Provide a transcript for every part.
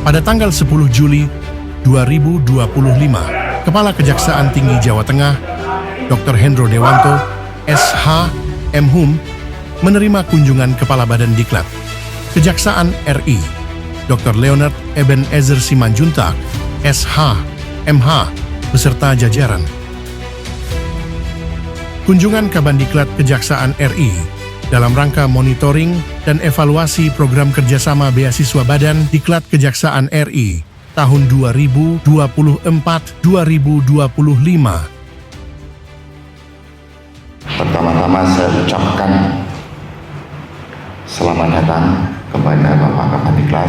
Pada tanggal 10 Juli 2025, Kepala Kejaksaan Tinggi Jawa Tengah, Dr. Hendro Dewanto, SH, MHum, menerima kunjungan Kepala Badan Diklat Kejaksaan RI, Dr. Leonard Ebenezer Simanjuntak, SH, MH, beserta jajaran. Kunjungan Kabandiklat Kejaksaan RI dalam rangka monitoring dan evaluasi program kerjasama beasiswa Badan Diklat Kejaksaan RI tahun 2024-2025. Pertama-tama saya ucapkan selamat datang kepada Bapak Kabandiklat,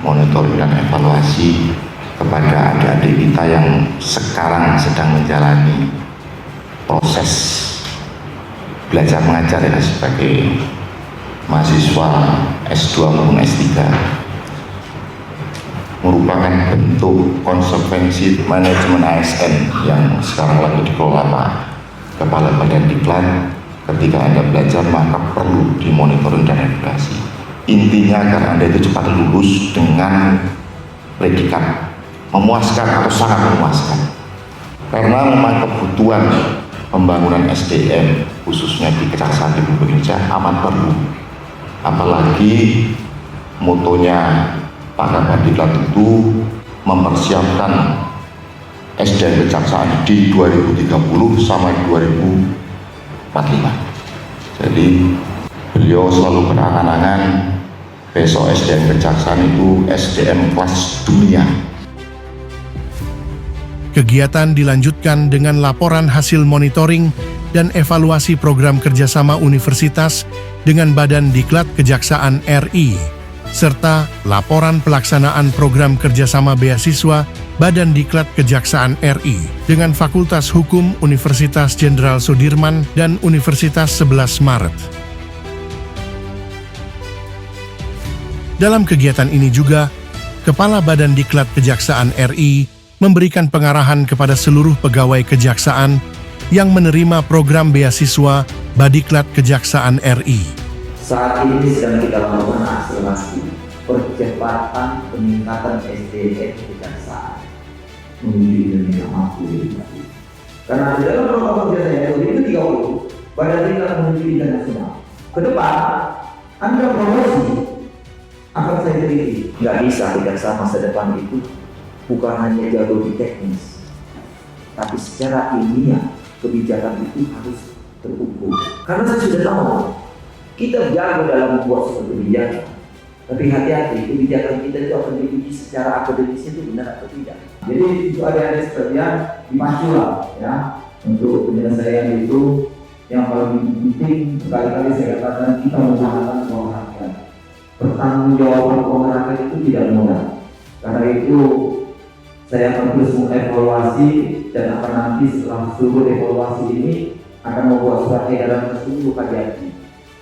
monitoring dan evaluasi kepada adik-adik kita yang sekarang sedang menjalani proses belajar mengajar ya, sebagai mahasiswa S2 maupun S3, merupakan bentuk konsekuensi manajemen ASN yang sekarang lagi dikelola Pak Kepala Badan Diklat. Ketika Anda belajar maka perlu dimonitoring dan evaluasi. Intinya agar Anda itu cepat lulus dengan predikat memuaskan atau sangat memuaskan, karena memang kebutuhan pembangunan SDM khususnya di Kejaksaan Republik Indonesia amat perlu. Apalagi motonya Pak Kabandiklat itu mempersiapkan SDM Kejaksaan di 2030 sampai 2045. Jadi beliau selalu berangan-angan besok SDM Kejaksaan itu SDM kelas dunia. Kegiatan dilanjutkan dengan laporan hasil monitoring dan evaluasi program kerjasama universitas dengan Badan Diklat Kejaksaan RI, serta laporan pelaksanaan program kerjasama beasiswa Badan Diklat Kejaksaan RI dengan Fakultas Hukum Universitas Jenderal Sudirman dan Universitas 11 Maret. Dalam kegiatan ini juga, Kepala Badan Diklat Kejaksaan RI memberikan pengarahan kepada seluruh pegawai kejaksaan yang menerima program beasiswa Badiklat Kejaksaan RI. Saat ini sedang kita lakukan akselerasi percepatan peningkatan SDM kejaksaan menuju Indonesia mampu. Karena di dalam protokol kerjasama itu 30 Badan Diklat menuju internasional. Ke depan Anda promosi akan saya teliti. Nggak bisa kejaksaan masa depan itu bukan hanya jago di teknis, tapi secara ilmiah kebijakan itu harus terukur. Karena saya sudah tahu kita jago dalam membuat suatu kebijakan, tapi hati-hati kebijakan kita itu akan diuji secara akademis itu benar atau tidak. Jadi itu ada sekalian dimaculah ya untuk penyelesaian itu. Yang paling penting sekali-kali saya katakan kita menggunakan uang rakyat. Pertanggungjawaban uang rakyat itu tidak mudah. Karena itu saya akan terus mengevaluasi dan akan nanti setelah seluruh evaluasi ini akan membuat surat edaran ke seluruh KJRI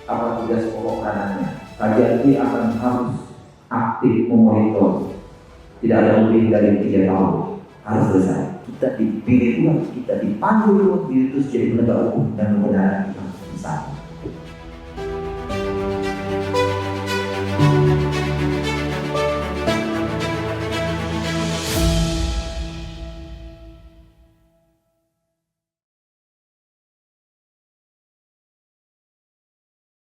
apa tugas pokok peranannya. KJRI akan harus aktif memonitor, tidak ada lebih dari 3 tahun harus selesai. Kita dipilih Tuhan, kita dipanggil Tuhan, itu jadi penegak hukum dan kebenaran.